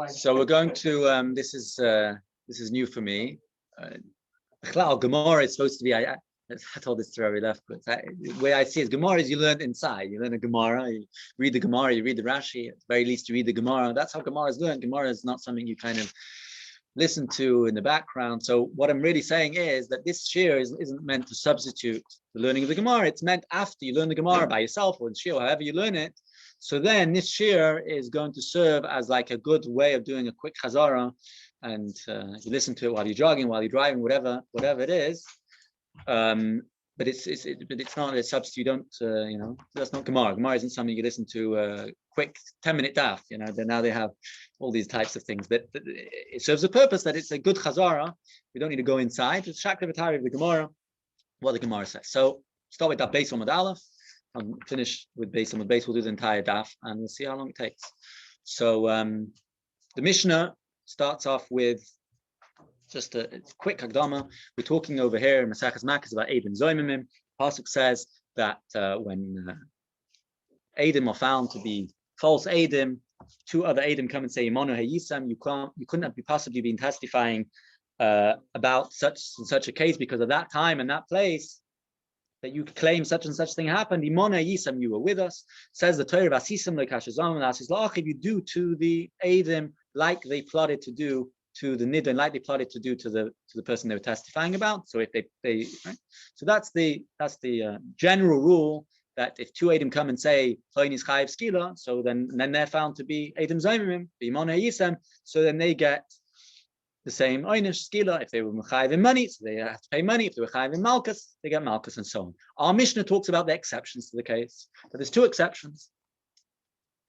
So we're going to this is new for me. Gemara is supposed to be. I told this to Rabbi left, but the way I see it, Gemara is you learn inside. You learn a Gemara, you read the Gemara, you read the Rashi. At the very least, you read the Gemara. That's how Gemara is learned. Gemara is not something you kind of listen to in the background. So what I'm really saying is that this shiur isn't meant to substitute the learning of the Gemara. It's meant after you learn the Gemara by yourself or in shiur, however you learn it. So then this shiur is going to serve as like a good way of doing a quick chazara, and you listen to it while you're jogging, while you're driving, whatever it is. But it's not a substitute. You don't that's not Gemara. Gemara isn't something you listen to quick 10-minute daf. Now they have all these types of things. But it serves a purpose that it's a good chazara. We don't need to go inside. It's shakla v'tari of the Gemara, what the Gemara says. So start with daf Beis Amud Aleph. I'll finish with Beis Amud Beis. We'll do the entire daf and we'll see how long it takes. So the Mishnah starts off with just a quick Hakdama. We're talking over here in Maseches Makkos about Eidim Zoimimim. Pasuk says that when Eidim are found to be false Eidim, two other Eidim come and say, Imanu Hayisam, you couldn't be possibly been testifying about such a case because of that time and that place that you claim such and such thing happened. Imanu Hayisam, you were with us. Says the Torah, Vasisam lekashazam, and says, if you do to the Eidim like they plotted to do to the nidin, like they plotted to do to the person they were testifying about. So if they right? So that's the general rule, that if two Eidim come and say Chaynis Chayiv Skila, so then they're found to be Eidim Zaymimim, B'Imon Hayisem, so then they get the same Einish Skila. If they were Mechayiv in money, so they have to pay money. If they were Chayiv in Malkus, they get Malkus, and so on. Our Mishnah talks about the exceptions to the case. So there's two exceptions.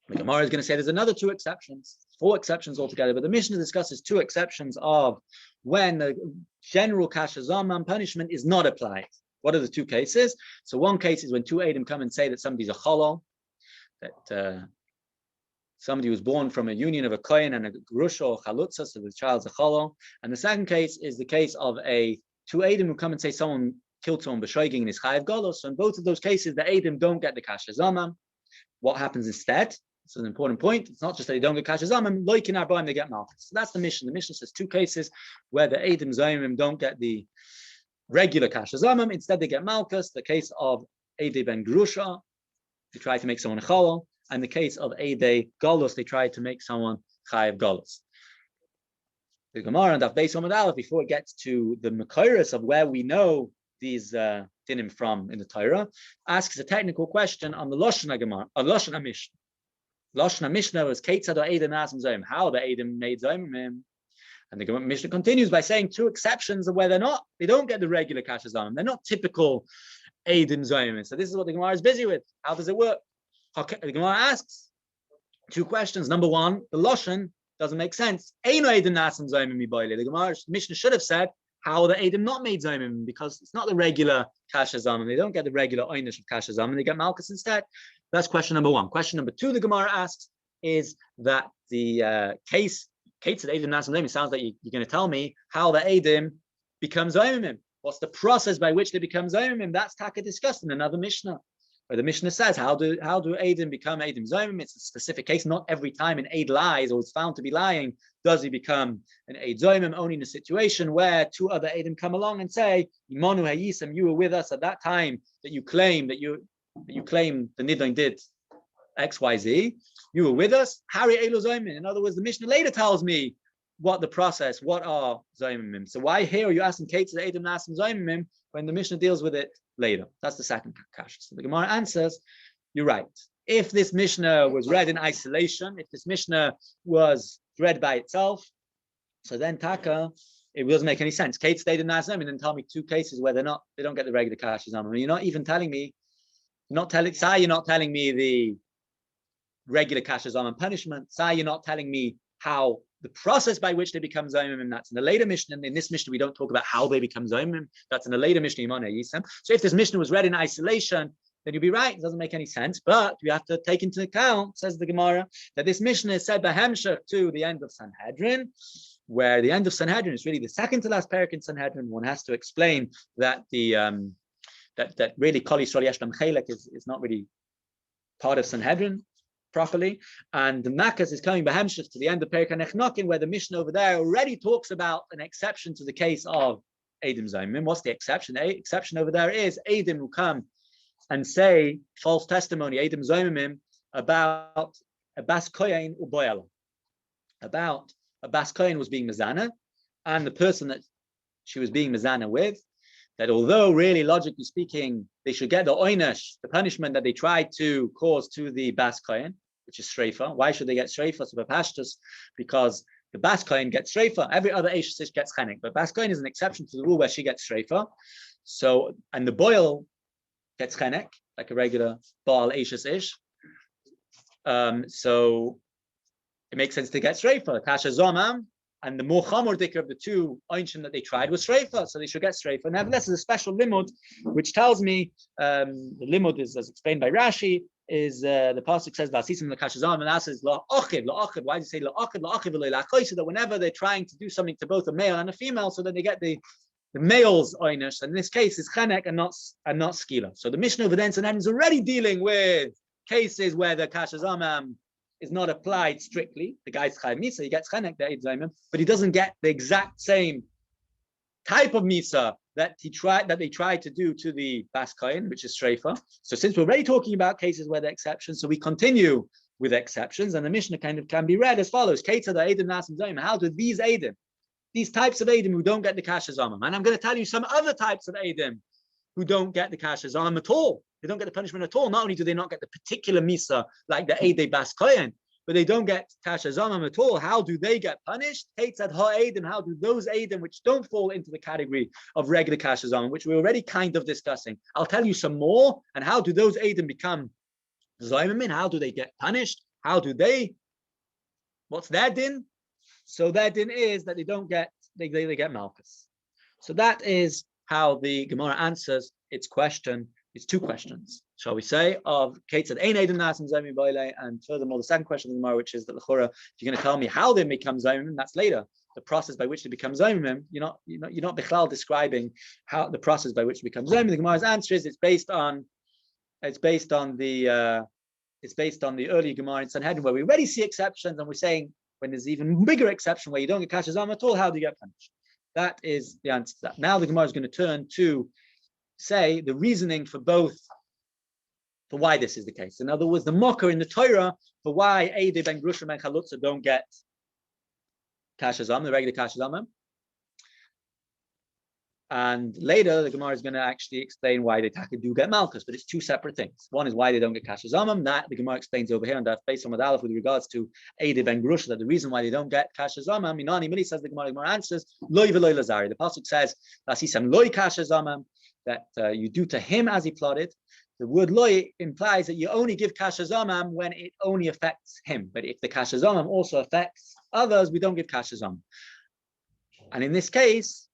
The Gemara is going to say there's another two exceptions, four exceptions altogether, but the Mishnah discusses two exceptions of when the general kasha zaman punishment is not applied. What are the two cases? So one case is when two Eidim come and say that somebody's a cholol, that somebody was born from a union of a Klein and a grusha or chalutza, so the child's a cholol. And the second case is the case of two Eidim who come and say someone killed someone b'shoiging in his chayiv golos. So in both of those cases, the Eidim don't get the kasha zaman. What happens instead? It's an important point. It's not just that they don't get kasha zamim, like in Arba'im, they get malchus. So that's the Mishnah. The Mishnah says two cases where the Eidim Zayimim don't get the regular kasha zamim, instead they get malchus. The case of Eidei ben Grusha, they try to make someone a cholol, and the case of Eidei Golos, they try to make someone chayiv Golos. The Gemara and Daf Beis Amud Aleph, before it gets to the Makkos of where we know these dinim from in the Torah, asks a technical question on the Lashon Gemara, on Lashon HaMishnah. Lashon HaMishnah was Keitzad Eidim Nasim Zayim, how the Eidim made Zayimim. And the Mishnah continues by saying two exceptions of where they don't get the regular kasha zayim. They're not typical Eidim Zayimim. So this is what the Gemara is busy with. How does it work? The Gemara asks two questions. Number one, the Lashon doesn't make sense. Eino Eidim Nasim Zayimim miboile. The Gemara Mishnah should have said, how are the Eidim not made Zayimim? Because it's not the regular kasha zayim. They don't get the regular einish of kasha zayim. They get malchus instead. That's question number one. Question number two, the Gemara asks, is that the case of Eidim Nasim Zayimim, sounds like you're going to tell me how the Eidim become Zayimim. What's the process by which they become Zayimim? That's taka discussed in another Mishnah, where the Mishnah says, how do Eidim become Eidim Zayimim? It's a specific case. Not every time an Eid lies or is found to be lying does he become an Eid Zayimim, only in a situation where two other Eidim come along and say, Imanu Hayisam, you were with us at that time that you claim the Nidon did X, Y, Z. You were with us. Hari Elo Zayimim. In other words, the Mishnah later tells me what the process, what are Zayimim. So why here are you asking Kate to the Eidim Nasim Zayimim when the Mishnah deals with it later? That's the second kasha. So the Gemara answers, you're right. If this Mishnah was read in isolation, if this Mishnah was read by itself, so then taka, it doesn't make any sense. Kate stayed in Nasim and then tell me two cases where they don't get the regular kasha zamim. You're not even telling me, you're not telling me the regular kasha zamim punishment. You're not telling me how the process by which they become Zayimim, that's in the later Mishnah. In this Mishnah, we don't talk about how they become Zayimim. That's in the later Mishnah, Imanu Hayisam. So if this Mishnah was read in isolation, then you'd be right. It doesn't make any sense. But you have to take into account, says the Gemara, that this Mishnah is said by Hemshech to the end of Sanhedrin, where the end of Sanhedrin is really the second to last parak in Sanhedrin. One has to explain that the that really Kol Yisrael Yesh Lam Chelek is not really part of Sanhedrin. properly. And the Makkos is coming behemshich to the end of Perek HaNechnokin, where the Mishnah over there already talks about an exception to the case of Eidim Zomim. What's the exception? The exception over there is Eidim who come and say false testimony, Eidim Zomimim, about a Bas Kohen Uboyala. About a Bas Kohen was being Mezana, and the person that she was being Mezana with, that although really logically speaking, they should get the oinesh, the punishment that they tried to cause to the Bas Kohen, which is Shreifa. Why should they get Shreifa? So Bapashtus, because the Bas Kohen gets Shreifa. Every other Eish Ish gets Chenek, but Bas Kohen is an exception to the rule where she gets Shreifa. So, and the boil gets Chenek, like a regular Baal Eish Ish. So it makes sense to get Shreifa. Kasha Zomam, and the more chamor dikr of the two oinshim that they tried was Shreifa, so they should get Shreifa. Nevertheless, there's a special limud which tells me the limud is, as explained by Rashi, is the pasuk says v'asisim lekashazam, and that says la'achiv. Why do you say la'achiv? La'achiv v'le'la'achoi, so that whenever they're trying to do something to both a male and a female, so that they get the male's oinish. And in this case, is chenek and not skila. So the Mishnah over there is already dealing with cases where the kashazam is not applied strictly. The guy's chayav misa, he gets chenek, but he doesn't get the exact same type of misa that they tried to do to the Bas Kohen, which is Shreifa. So since we're already talking about cases where there are exceptions, so we continue with exceptions, and the Mishnah kind of can be read as follows: how do these Eidim, these types of Eidim who don't get the Kasha Zamam, and I'm going to tell you some other types of Eidim who don't get the Kasha Zamam at all. They don't get the punishment at all. Not only do they not get the particular Misa like the Eidei Bas Kohen, but they don't get Kasha Zamam at all. How do they get punished? How do those Eidim which don't fall into the category of regular Kasha Zamam, which we're already kind of discussing? I'll tell you some more. And how do those Eidim become Zaymamin? How do they get punished? What's their din? So their din is that they don't get, they get Makkos. So that is how the Gemara answers its question. It's two questions, shall we say, of Kate said, Ein Eidim Nasim Zaymin Boile, and furthermore, the second question of the Gemara, which is that L'chora, if you're going to tell me how they become Zaymin, that's later. The process by which they become Zaymin, you're not Bichlal describing how the process by which they become Zaymin. The Gemara's answer is it's based on the early Gemara in Sanhedrin, where we already see exceptions, and we're saying when there's even bigger exception where you don't get Kasha Zam at all, how do you get punished? That is the answer to that. Now the Gemara is going to turn to say the reasoning for why this is the case. In other words, the mocker in the Torah for why Eidei ben Grushim and Chalutza don't get Kasha Zam, the regular Kasha Zam. And later the Gemara is going to actually explain why they do get Malchus, but it's two separate things. One is why they don't get Kasha Zamam. That the Gemara explains over here, and that's based on Mad Aleph with regards to Eidei ben Grushim, that the reason why they don't get Kasha Zamam, Minani Mili says the Gemara answers, Loi v'loi lazari. The pasuk says, Vasisam loi Kasha Zamam, that you do to him as he plotted. The word loi implies that you only give Kasha Zamam when it only affects him. But if the Kasha Zamam also affects others, we don't give Kasha Zamam. And in this case,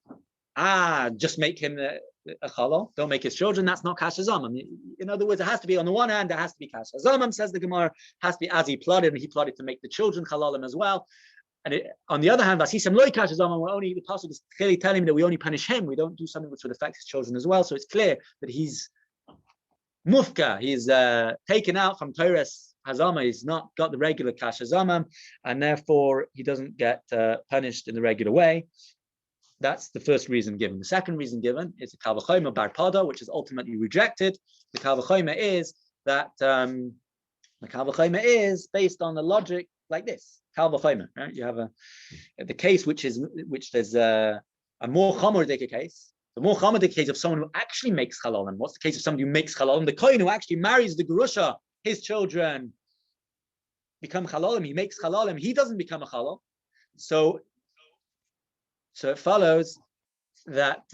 just make him a chalal, don't make his children, that's not Kasha Zamam. In other words, it has to be, on the one hand, there has to be Kasha Zamam, says the Gemara, has to be as he plotted, and he plotted to make the children chalalim as well. And on the other hand, Vasisam loi Kasha Zamam, the pasuk is clearly telling him that we only punish him, we don't do something which would affect his children as well. So it's clear that he's mufka, he's taken out from Torah's Hazama, he's not got the regular Kasha Zamam, and therefore he doesn't get punished in the regular way. That's the first reason given. The second reason given is the Kal V'chomer Bar Pada, which is ultimately rejected. The Kal V'chomer is that the Kal V'chomer is based on the logic like this. Kal V'chomer, right? You have the case which there's a more chomer case. The more chomer case of someone who actually makes chalalim. What's the case of somebody who makes chalalim? The kohen who actually marries the gerusha, his children become chalalim. He makes chalalim. He doesn't become a chalal. So it follows that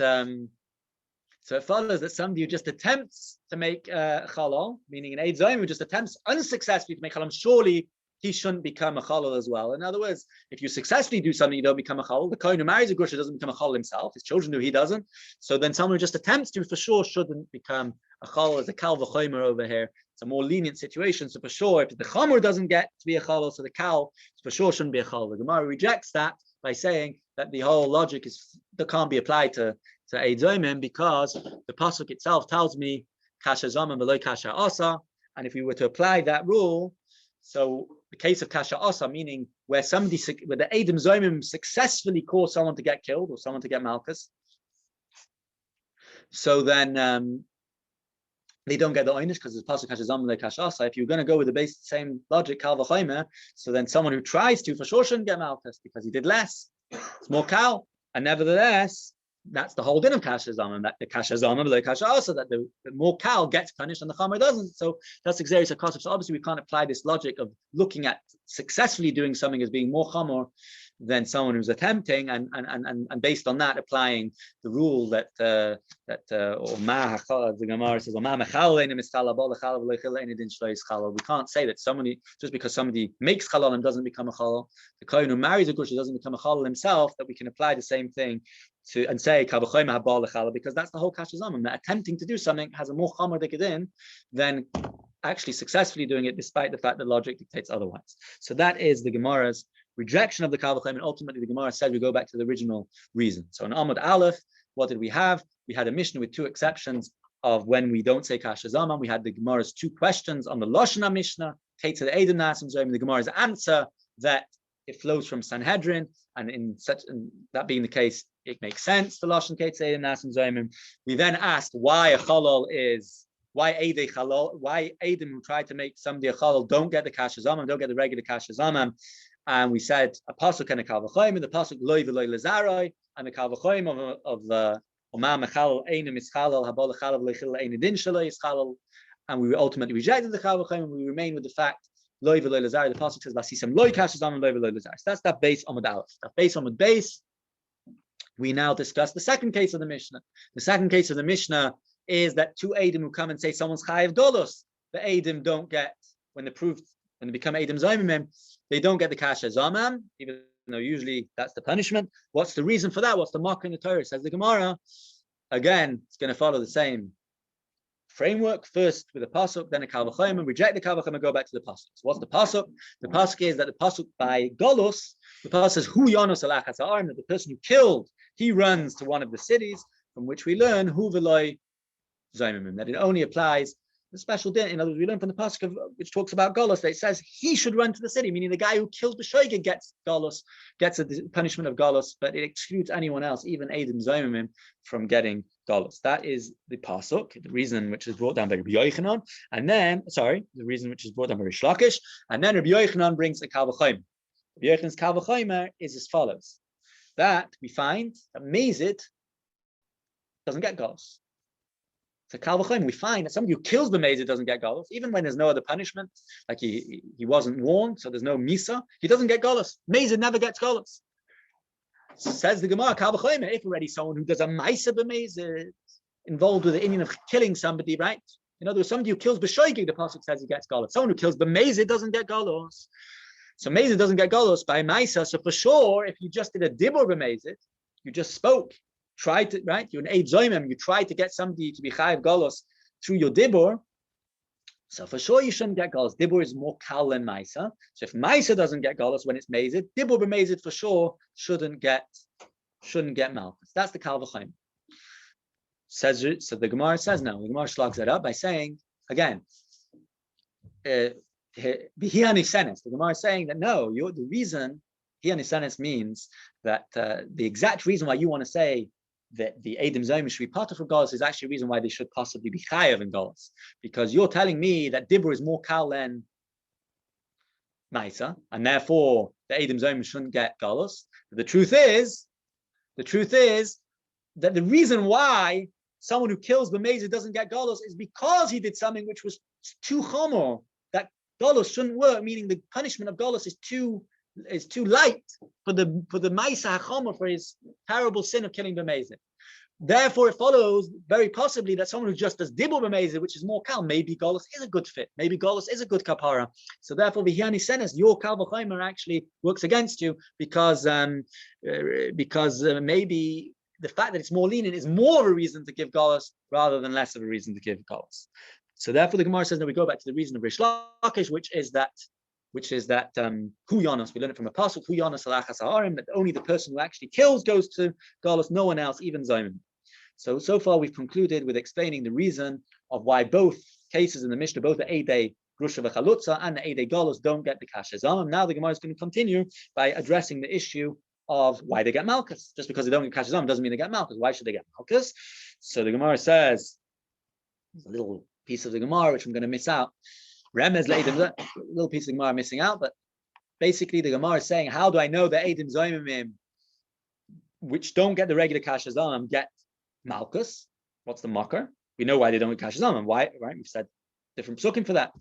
somebody who just attempts to make chalal, meaning an Eid Zayim who just attempts unsuccessfully to make chalal, surely he shouldn't become a chalal as well. In other words, if you successfully do something, you don't become a chalal. The kohen who marries a grusha doesn't become a chalal himself. His children do, he doesn't. So then someone who just attempts to, for sure, shouldn't become a chalal. As a kal v'chomer over here, it's a more lenient situation. So for sure, if the chomer doesn't get to be a chalal, so the kal for sure shouldn't be a chalal. The Gemara rejects that by saying that the whole logic that can't be applied to Eid Zayim, because the pasuk itself tells me Kasha Zamam v'lo Kasha Asa, and if we were to apply that rule, So the case of kasha asa, meaning where the Eidim Zoimim successfully cause someone to get killed or someone to get Makkos, so then they don't get the oynish because it's pasuk kasha zam kasha asa. If you're going to go with the same logic, kal v'chaymer, so then someone who tries to for sure shouldn't get Makkos because he did less. It's more kal, and nevertheless, that's the whole din of kasha zam, that the kasha zam the kasha asa, that the more kal gets punished and the chamer doesn't. So that's exeris hakosef. So obviously we can't apply this logic of looking at successfully doing something as being more chamer than someone who's attempting, and based on that applying the rule that the Gemara says, we can't say that somebody, just because somebody makes halal doesn't become a halal, the kohen who marries a gusha doesn't become a halal himself, that we can apply the same thing to and say because that's the whole kasha zamim, that attempting to do something has a more chamer dikadin than actually successfully doing it, despite the fact that logic dictates otherwise. So that is the Gemara's rejection of the kal v'chaymer, and ultimately the Gemara said we go back to the original reason. So in Amud Aleph, what did we have? We had a Mishnah with two exceptions of when we don't say kasha zaman. We had the Gemara's two questions on the Lashon Mishnah, Kate to the Eidim Nasim Zoim, the Gemara's answer that it flows from Sanhedrin, and that being the case, it makes sense, the Lashon Kate to the Eidim Nasim Zoim. We then asked why a chalal is, why Eidim who tried to make somebody a chalal don't get the kasha zaman, don't get the regular kasha zaman. And we said a pasuk and a kal v'chaymer, the pasuk loy v'loy lezaroi, and the kal v'chaymer of the Oma mechalal einim ischalal habal chalav lechil einidin shaloi ischalal, and we ultimately rejected the kal v'chaymer. We remain with the fact loy v'loy lezaroi. The pasuk says vasisem loy kasha zaman loy v'loy lezaroi. So that's that base Amud Aleph. That base Amud base. We now discuss the second case of the Mishnah. The second case of the Mishnah is that two Eidim who come and say someone's chayiv dolos. The Eidim don't get, when they become Eidim Zoimim, they don't get the kasha zamam, even though usually that's the punishment. What's the reason for that? What's the mark in the Torah? Says the Gemara. Again, it's going to follow the same framework. First with a pasuk, then a kal v'chaymer, reject the kal v'chaymer, go back to the pasuk. So what's the pasuk? The pasuk is that the pasuk by Golus, the pasuk says, Hu Yonos alachas ha'arim, that the person who killed, he runs to one of the cities, from which we learn Hu v'loy Zoimim, that it only applies the special din. In other words, we learn from the pasuk which talks about Golus, that it says he should run to the city, meaning the guy who kills the shoiga gets Golus, gets a punishment of Golus, but it excludes anyone else, even Eidim Zoimim, from getting Golus. That is the pasuk, the reason which is brought down by Rabbi Yochanan, and then, the reason which is brought down by Rish Lakish, and then Rabbi Yochanan brings a kal v'chaymer. Rabbi Yochanan's kal v'chaymer is as follows: that we find that Mezid doesn't get Golus. So kal v'chaymer, we find that somebody who kills the Mezid doesn't get Golus, even when there's no other punishment, like he wasn't warned, so there's no Misa, he doesn't get Golus. Mezid never gets Golus. Says the Gemara, kal v'chaymer, if already someone who does a Maisa b'Mezid, involved with the Indian of killing somebody, right? In other words, somebody who kills b'shoigig, the pasuk says he gets Golus. Someone who kills b'Mezid doesn't get Golus. So Mezid doesn't get Golus by Maisa. So for sure, if you just did a dibur b'Mezid, you just spoke, tried to, right? You're an Eid Zoimim, you tried to get somebody to be chayiv Golus through your dibur. So for sure you shouldn't get Golus. Dibur is more kal than Maisa. So if Maisa doesn't get Golus when it's Mezid, dibur b'Mezid for sure shouldn't get Malchus. That's the kal v'chaymer. So the Gemara says now, the Gemara slugs that up by saying, again, the Gemara is saying that no, the reason Hianisenes means that the exact reason why you want to say that the Eidim Zoimim should be part of Golus is actually a reason why they should possibly be chayav in Golus, because you're telling me that dibur is more kal than Maisa, and therefore the Eidim Zoimim shouldn't get Golus. The truth is that the reason why someone who kills b'Mezid doesn't get Golus is because he did something which was too chomer, that Golus shouldn't work, meaning the punishment of Golus is too light for the Maisa HaChomer, for his terrible sin of killing b'Mezid. Therefore, it follows very possibly that someone who just does dibur b'Mezid, which is more kal, maybe Golus is a good fit, maybe Golus is a good kapara. So therefore, v'hiani senes, your kal v'chaymer actually works against you because maybe the fact that it's more lenient is more of a reason to give Golus rather than less of a reason to give Golus. So therefore, the Gemara says that we go back to the reason of Rish Lakish, which is that Hu Yonos. We learn it from a pasuk, Hu Yonos alachas ha'arim, that only the person who actually kills goes to Golus, no one else, even Zoimim. So far we've concluded with explaining the reason of why both cases in the Mishnah, both the Eidei grusha v'chalutza, and the Eidei Golos don't get the kasha zomim. Now the Gemara is going to continue by addressing the issue of why they get Malkus. Just because they don't get kasha zomim doesn't mean they get Malkus. Why should they get Malkus? So the Gemara says, there's a little piece of the Gemara which I'm going to miss out. Remez leidim, a little piece of the Gemara missing out, but basically the Gemara is saying, how do I know that Eidim Zoimim, which don't get the regular kasha zomim, get Malkus? What's the mocker? We know why they don't get kasha zomim. Why? Right? We've said different psukim for that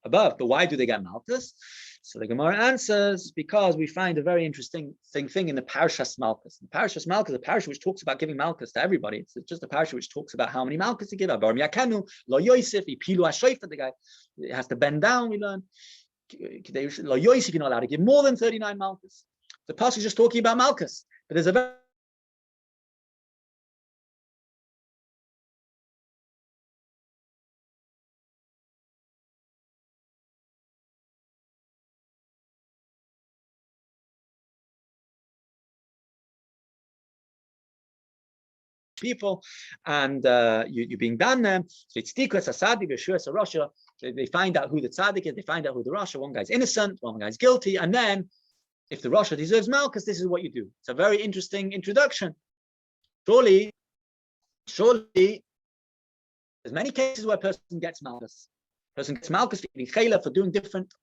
above, but why do they get Malkus? So the Gemara answers, because we find a very interesting thing in the Parashas Malkus. The Parashas Malkus is a parasha which talks about giving Malkus to everybody. It's just a parasha which talks about how many Malkus to give. The guy has to bend down, we learn. You're not allowed to give more than 39 Malkus. The pasuk is just talking about Malkus, but there's a very people, and you're being done them. So it's tikkun asadi b'shuas Rasha. They find out who the tzaddik is. They find out who the Rasha. One guy's innocent, one guy's guilty, and then if the Rasha deserves Malkus, this is what you do. It's a very interesting introduction. Surely, there's many cases where a person gets Malkus. Person gets Malkus for doing different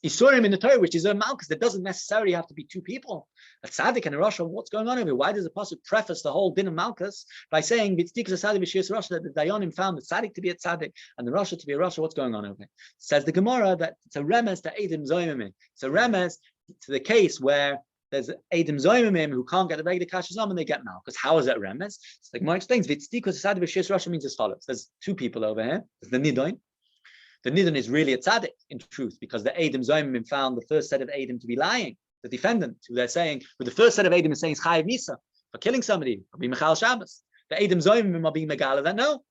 Isurim in the Torah, which is a Malkus. There doesn't necessarily have to be two people. A tzaddik and a rasha. What's going on over here? Why does the pasuk preface the whole din of Malkus by saying that the Dayanim found the tzaddik to be a tzaddik and the rasha to be a rasha? What's going on over here? Says the Gemara that it's a remes to Eidim Zoimim. It's a remes to the case where there's Eidim Zoimim who can't get the regular kasha zom and they get Malkus. How is that remes? So the Gemara explains rasha means as follows. There's two people over here. There's the Nidoin. The Nidon is really a tzaddik in truth, because the Eidim Zoimim found the first set of Eidim to be lying. The defendant, who they're saying, with the first set of Eidim is saying it's Chayiv Misa for killing somebody, or being Mechal Shabbos. The Eidim Zoimim are being Megala that no,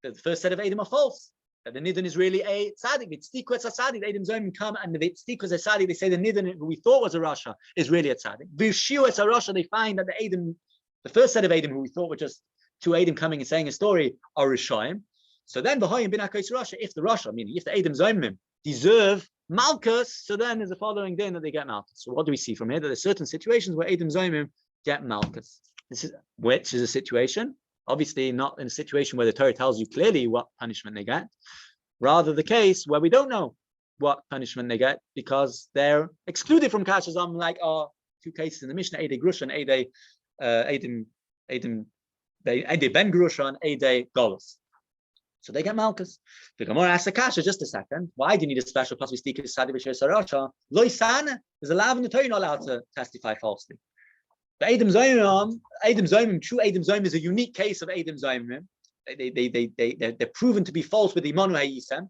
the first set of Eidim are false. That the Nidon is really a tzaddik. V'tztiku es tzaddik. The Eidim Zoimim come and the v'tztiku es tzaddik. They say the Nidon who we thought was a rasha is really a tzaddik. V'shiur es a rasha. They find that the first set of Eidim who we thought were just two Eidim coming and saying a story are Rishoyim. So then the Hoyim bin Akos Rasha, if the Rasha, meaning if the Eidim Zoimim deserve Malkus, so then there's the following day that they get Malkus. So what do we see from here? That there's certain situations where Eidim Zoimim get Malkus. Which is a situation, obviously not in a situation where the Torah tells you clearly what punishment they get, rather the case where we don't know what punishment they get because they're excluded from Kasha Zom, like our two cases in the Mishnah, Eidei Grusha and Eidei Ben Grusha and Eidei Golos. So they get Malkus. The Gemara asks the kasha, just a second. Why do you need a special plus we speak of Sadi B'Shir Saracha? Loisana, there's a lav in the Torah, you're not allowed to testify falsely. The Eidim Zoimim, true Eidim Zoimim is a unique case of Eidim Zoimim. They're proven to be false with Imanu Hayisem,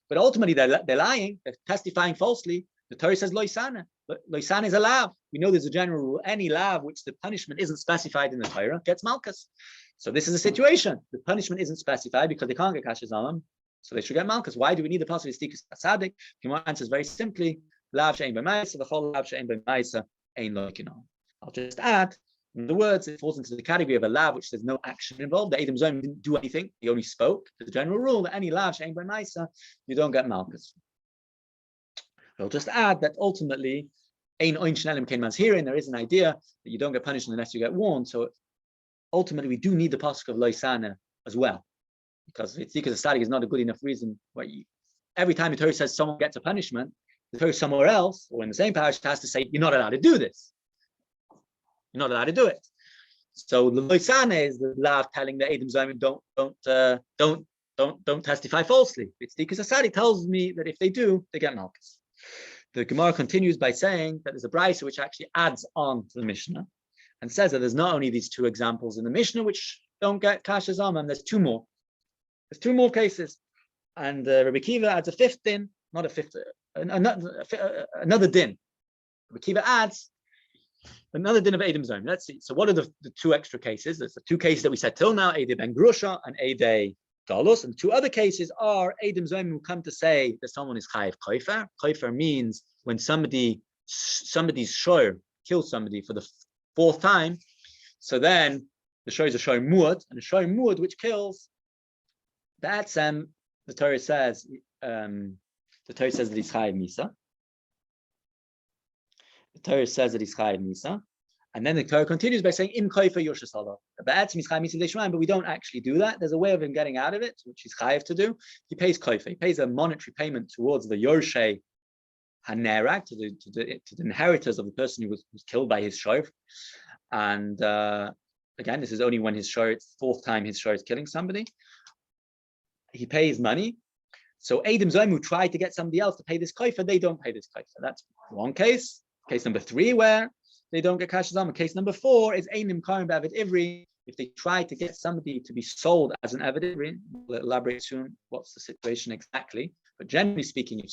but ultimately they're lying, they're testifying falsely. The Torah says Loisana. Loisana is a lav. We know there's a general rule. Any lav which the punishment isn't specified in the Torah gets Malkus. So this is a situation. The punishment isn't specified because they can't get kasha zomim, so they should get Malkus. Why do we need the possibility of stikus tzaddik? The answer is very simply, lav she'ein b'maisa, the whole lav she'ein b'maisa ein lokinon. I'll just add, in the words, it falls into the category of a lav which there's no action involved. The Eidim Zoimim didn't do anything; he only spoke. There's a general rule that any lav she'ein b'maisa, you don't get Malkus. I'll just add that ultimately, ein oin shnelim kein man's hearing. There is an idea that you don't get punished unless you get warned. So ultimately, we do need the pasuk of Loisana as well, because V'tztikus Tzaddik is not a good enough reason why every time the Torah says someone gets a punishment, the Torah somewhere else or in the same parish has to say you're not allowed to do this. You're not allowed to do it. So the Loisana is the law telling the Eidim Zoimim don't testify falsely. V'tztikus Tzaddik tells me that if they do, they get Malkus. The Gemara continues by saying that there's a brisa which actually adds on to the Mishnah and says that there's not only these two examples in the Mishnah which don't get kasha zomim, there's two more. There's two more cases, and Rabbi Kiva adds a fifth din, not a fifth, another din. Rabbi Kiva adds another din of Eidim Zoimim. Let's see. So what are the two extra cases? There's the two cases that we said till now: Eidei Ben Grusha and Eidei Golos, and the two other cases are Eidim Zoimim who come to say that someone is chayiv kofer. Kofer means when somebody's shoyer kills somebody for the fourth time, so then the shoyer is a shoyer muad, and a shoyer muad which kills, that's the Torah says that he's chayiv misa. The Torah says that he's chayiv misa, and then the Torah continues by saying im koifa yoshas Allah. But we don't actually do that. There's a way of him getting out of it, which he's chayiv to do. He pays koifa. He pays a monetary payment towards the yorshe hanerag, to the inheritors of the person who was killed by his shor. And again, this is only when his shor, it's the fourth time his shor is killing somebody. He pays money. So Adam Zomu tried to get somebody else to pay this koifa. They don't pay this koifa. That's one case. Case number 3, where they don't get kashazam. Case number 4 is Einim Karim B'Avid Ivri. If they try to get somebody to be sold as an Avid Ivri, we'll elaborate soon what's the situation exactly. But generally speaking,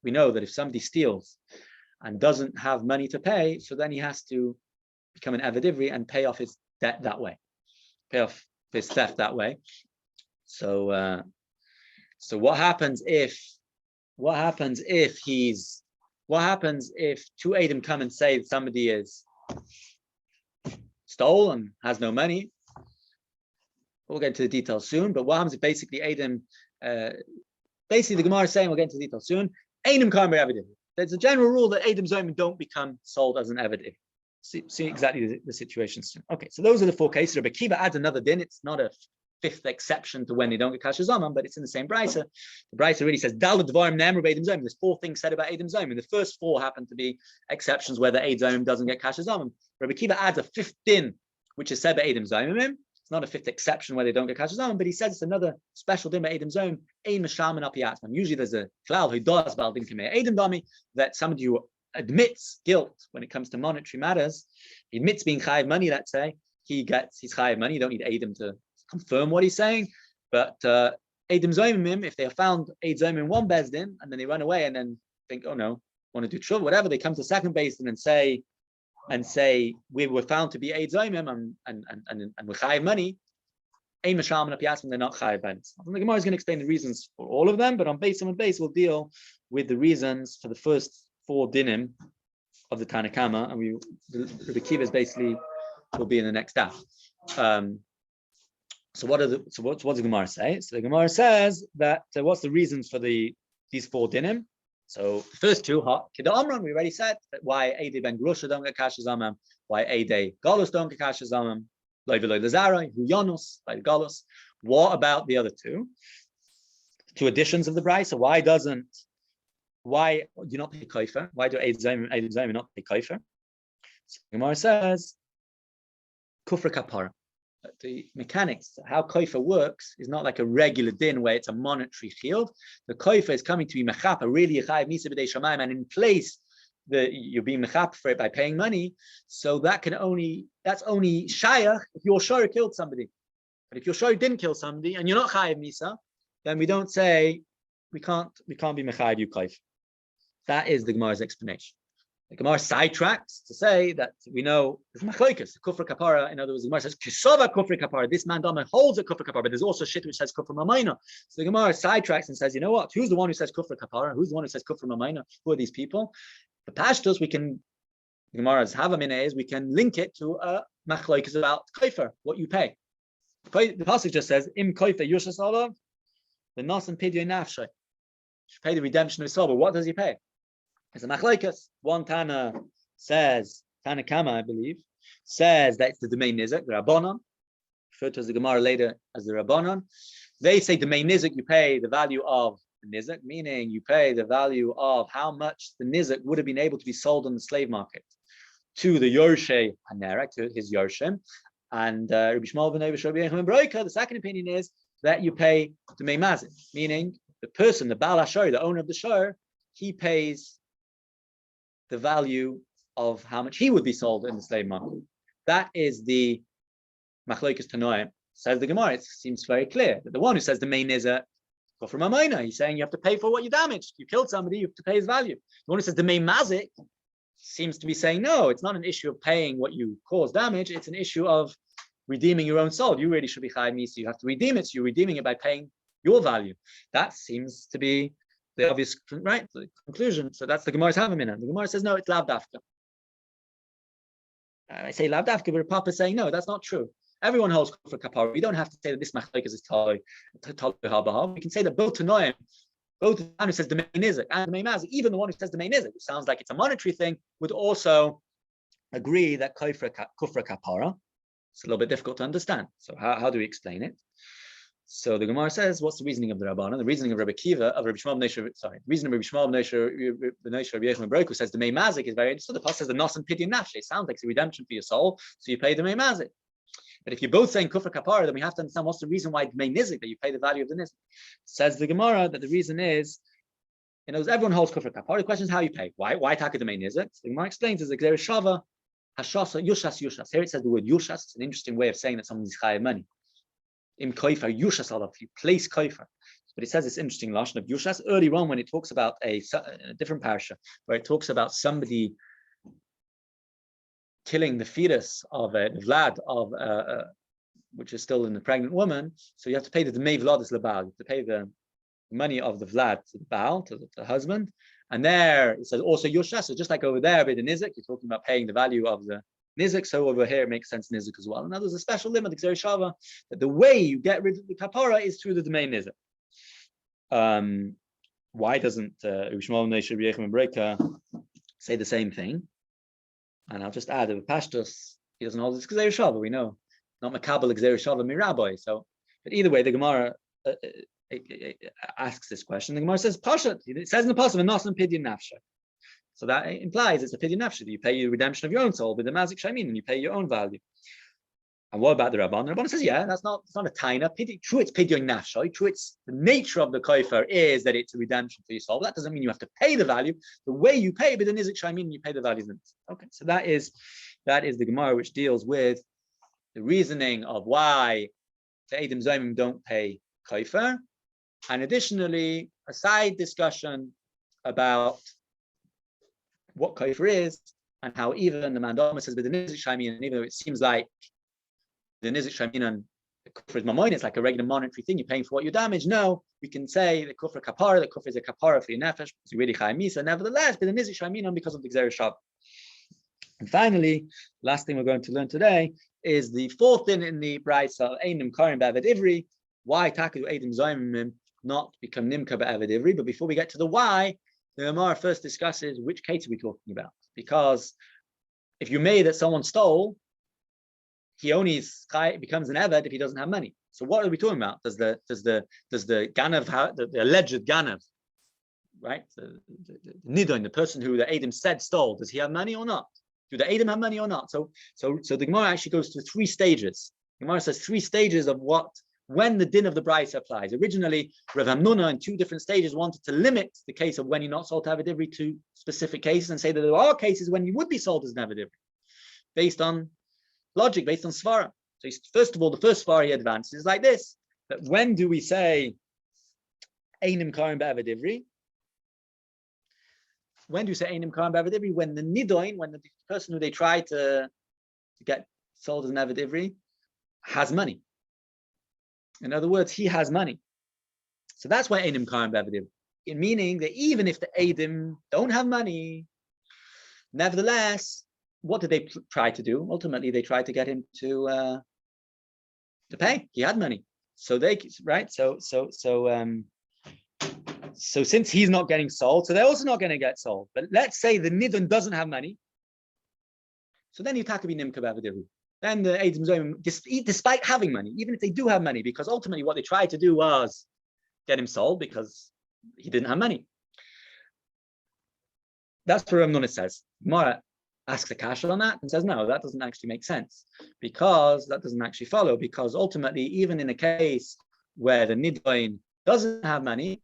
we know that if somebody steals and doesn't have money to pay, so then he has to become an Avid Ivri and pay off his debt that way, pay off his theft that way. So what happens if 2 Adam come and say that somebody is stole and has no money? We'll get into the details soon, but what happens if basically Adam, basically the Gemara is saying, we'll get into the details soon, Adam can't be Avid. There's a general rule that Adam Zomim don't become sold as an Avid. See exactly the situation soon. Okay, so those are the 4 cases. Rabbi Kiva adds another din. It's not a 5th exception to when they don't get kasher zaman, but it's in the same brisa. The brisa really says Dal Dvarim Nemru Adam Zomim. There's 4 things said about Adam Zomim. The first 4 happen to be exceptions where the Adam Zomim doesn't get kasher zaman. Rabbi Kiva adds a 5th din, which is said by Adam Zomim. It's not a 5th exception where they don't get kasher zaman, but he says it's another special din by Adam Zomim. Ein Mashaman Apiatzman. Usually there's a klal who does Bal Din Kamei Adam Dami, that somebody who admits guilt when it comes to monetary matters, he admits being chayiv money, let's say, he's chayiv money. You don't need Adam to confirm what he's saying, but Adam Zomim, if they have found Eid Zomim in one bezdin and then they run away and then think, oh no, want to do tshuva, whatever, they come to the second bezdin and say we were found to be Eid Zomim and we're chayiv money, they're not chayiv money. The Gemara is going to explain the reasons for all of them, but on base we'll deal with the reasons for the first 4 dinim of the Tanakama, and the Kiva is basically will be in the next daf. So what does the Gemara say? So the Gemara says that what's the reasons for these 4 dinim? So the first 2, Kida Amram, we already said that why Eidei Ben Grusha don't get kasher zamam, why Eidei Galus don't get kasher zamam, Loi V'Loi Lazarai, Hu Yonus, by the Galus. What about the other 2? 2 additions of the brisa. Why do you not pay koifer? Why do Eid Zayim not pay koifer? So the Gemara says, Kufra Kapara. The mechanics, how koifer works, is not like a regular din where it's a monetary chiyuv. The koifer is coming to be mechapa, really a chayiv misa b'dei shamayim, and in place you're being mechapa for it by paying money. So that's only shayach if your shor killed somebody. But if your shor didn't kill somebody and you're not chayiv misa, then we don't say we can't be mechayiv you koifer. That is the Gemara's explanation. The Gemara sidetracks to say that we know there's machlokes, kufra kapara. In other words, the Gemara says kisova kufra kapara. This man Dama holds a kufra kapara, but there's also shit which says kufra mamayna. So the Gemara sidetracks and says, you know what? Who's the one who says kufra kapara? Who's the one who says kufra mamayna? Who are these people? The pashtos the Gemara's havamina is we can link it to a machlokes about kofer, what you pay. The pasuk just says im kofer yushas olav the nasan pidyon nafshay. You pay the redemption of his soul, but what does he pay? It's a machlokes. One Tana says, Tana Kama, I believe, says that it's the domain nizak, the Rabbanon, referred to as the Gemara later as the Rabbanon. They say domain nizak, you pay the value of the nizak, meaning you pay the value of how much the nizak would have been able to be sold on the slave market to the Yorshe Hanerak, to his Yorshim. And Rabbi Shmuel ben Broika, the second opinion is that you pay domain mazik, meaning the person, the Baal HaShor, the owner of the shor, he pays the value of how much he would be sold in the slave market. That is the machlokes tanoim. Says the Gemara, it seems very clear that the one who says the main is a go from a minor, he's saying you have to pay for what you damaged. You killed somebody, you have to pay his value. The one who says the main mazik seems to be saying no, it's not an issue of paying what you caused damage, it's an issue of redeeming your own soul. You really should be chayiv misa, you have to redeem it, so you're redeeming it by paying your value. That seems to be the obvious, right? The conclusion. So that's the Gemara's havamina. The Gemara says no, it's lav dafka. I say lav dafka, but Papa is saying no, that's not true. Everyone holds kufra kapara. We don't have to say that this machlokes is taloi ha'bahal. We can say that both Tanoim, both the one who says the main nizik and the main mazik, even the one who says the main nizik, which sounds like it's a monetary thing, would also agree that kufra kapara. It's a little bit difficult to understand. So how do we explain it? So the Gemara says, what's the reasoning of the Rabbanan? The reasoning of Rabbi Kiva, of Rabbi Shmuel the reason of Rabbi Shmuel Rabbi Yechon Broku says the Mei Mazik is very interesting. The Pasuk says the Nos and Pidyon Nafshe. It sounds like it's a redemption for your soul, so you pay the Mei Mazik. But if you're both saying Kufra Kapara, then we have to understand what's the reason why the Mei Nizik, that you pay the value of the Nizik. Says the Gemara that the reason is, everyone holds Kufra Kapara. The question is how you pay. Why taka the Mei Nizik? So the Gemara explains, is the Gzer Shava, Hashasa, Yushas. Here it says the word Yushas. It's an interesting way of saying that someone's chayav money. In koifer, yushas alav, you place koifer. But it says this interesting lashon of yushas early on when it talks about a different parasha, where it talks about somebody killing the fetus of the vlad of which is still in the pregnant woman. So you have to pay the dmei vladis lebal. You have to pay the money of the vlad to the baal, to the husband. And there it says also yushas. So just like over there with the nizik, you're talking about paying the value of the nizik, so over here it makes sense nizik as well. And now there's a special limit, the Gzer Shava, that the way you get rid of the kapara is through the domain nizik. Why doesn't Yisroel Rabbi Yechon Breka say the same thing? And I'll just add that with Pashtus, he doesn't hold this Gzer Shava, we know. Not Makabel Gzer Shava mi Rabbi. So, but either way, the Gemara asks this question. The Gemara says, Pashat, it says in the Pasuk, V'nosan Pidyon Nafshe. So that implies it's a pidyon nafshe. You pay your redemption of your own soul with the mazik shamin, and you pay your own value. And what about the Rabban? The Rabban says, yeah, it's not a taina. True, it's pidyon nafshe. True, it's the nature of the koifer is that it's a redemption for your soul. But that doesn't mean you have to pay the value. The way you pay with the nizik shamin, you pay the value. Okay, so that is the Gemara which deals with the reasoning of why the Eidim Zomim don't pay koifer, and additionally a side discussion about what koifer is, and how even the Mandama says with the nizik shamin, and even though it seems like the nizik shamin and the kufr is mamoin, it's like a regular monetary thing, you're paying for what you damage. No, we can say the kufr kapara, the kufr is a kapara for your nefesh, because you really chayim misa. Nevertheless, but the nizik shamin because of the Gzer Shava. And finally, last thing we're going to learn today is the fourth thing in the brayso einim karim b'avad ivri. Why taku eidim zayimim not become nimka b'avad ivri? But before we get to the why, the Gemara first discusses which case are we talking about, because if you made that someone stole, he only becomes an eved if he doesn't have money. So what are we talking about? Does the ganav, the alleged ganav, right? The nidon, the person who the Adam said stole, does he have money or not? Do the Adam have money or not? So the Gemara actually goes through three stages. The Gemara says three stages of when the din of the brayso applies. Originally, Rav Hamnuna in two different stages wanted to limit the case of when you're not sold to Aved Ivri to specific cases and say that there are cases when you would be sold as an Aved Ivri, based on logic, based on svara. So first of all, the first svara he advances is like this: that when do we say Einim Karim B'Aved Ivri? When do you say Einim Karim B'Aved Ivri? When the nidoin, when the person who they try to get sold as an Aved Ivri has money. In other words, he has money. So that's why Einim Karim B'Aved Ivri. Meaning that even if the Eidim don't have money, nevertheless, what did they try to do? Ultimately, they tried to get him to pay. He had money. So so since he's not getting sold, so they're also not going to get sold. But let's say the Nidon doesn't have money. So then you have to be Nimka B'Aved Ivri. Then the Eidim Zoim, despite having money, even if they do have money, because ultimately what they tried to do was get him sold because he didn't have money. That's what Ramnuna says. Mara asks a kasha on that and says, no, that doesn't actually make sense, because that doesn't actually follow, because ultimately, even in a case where the Nidvain doesn't have money,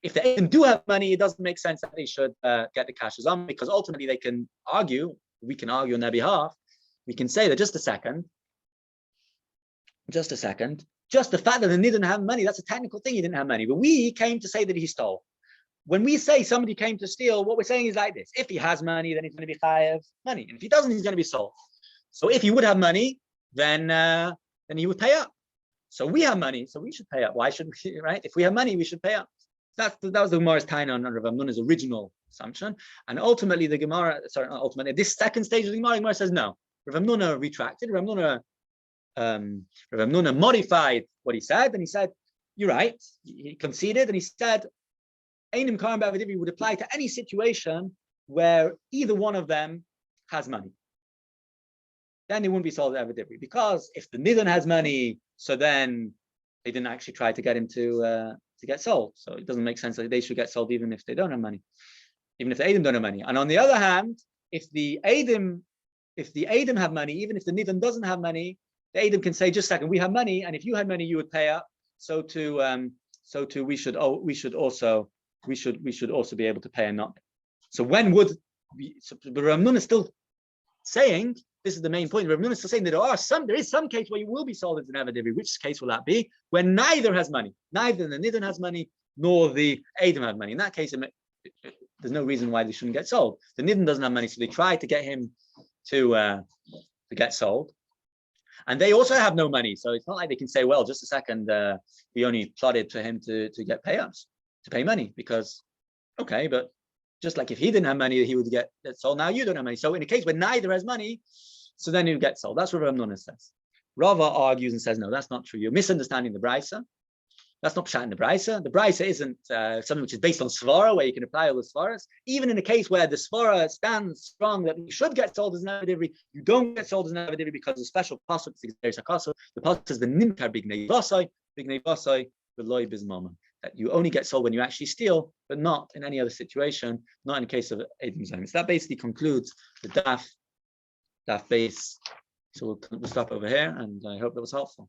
if the Eidim do have money, it doesn't make sense that they should get the kashas on, because ultimately they can argue, we can argue on their behalf. We can say that just the fact that the Nid didn't have money, that's a technical thing, he didn't have money. But we came to say that he stole. When we say somebody came to steal, what we're saying is like this: if he has money, then he's going to be chayav money. And if he doesn't, he's going to be sold. So if he would have money, then he would pay up. So we have money, so we should pay up. Why shouldn't we, right? If we have money, we should pay up. That was the Gemara's taina on Rav Hamnuna's original assumption. And ultimately, this second stage of the Gemara says no. Rav Hamnuna retracted. Rav Hamnuna Rabbi Nuna modified what he said, and he said, "You're right." He conceded, and he said, "Einim Karim B'Avidivri would apply to any situation where either one of them has money. Then they wouldn't be sold at Avidivri, because if the Nidon has money, so then they didn't actually try to get him to get sold. So it doesn't make sense that they should get sold even if they don't have money, even if the Eidim don't have money. And on the other hand, if the Eidim have money, even if the Nidon doesn't have money, the Eidim can say, just a second, we have money, and if you had money, you would pay up. So we should also be able to pay and not. So when would but Rav Nun is still saying, this is the main point. Rav Nun is still saying that there is some case where you will be sold as an Avadivi. Which case will that be? When neither has money, neither the Nidon has money nor the Eidim have money. In that case, there's no reason why they shouldn't get sold. The Nidon doesn't have money, so they try to get him to get sold. And they also have no money, so it's not like they can say, well, just a second, we only plotted for him to get payouts, to pay money, because, okay, but just like if he didn't have money, he would get sold. Now you don't have money. So in a case where neither has money, so then he would get sold. That's what Rav Nuna says. Rava argues and says, no, that's not true. You're misunderstanding the Brisa. That's not pshat in the Brisa. The Brisa isn't something which is based on Svara, where you can apply all the Svaras. Even in a case where the Svara stands strong that you should get sold as an Avadivri, you don't get sold as an Avadivri because of special pasuk. The pasuk is the Nimkar Bignei Vasai, Veloy Bizmama. That you only get sold when you actually steal, but not in any other situation, not in the case of Eidim Zayim. So that basically concludes the daf base. So we'll stop over here, and I hope that was helpful.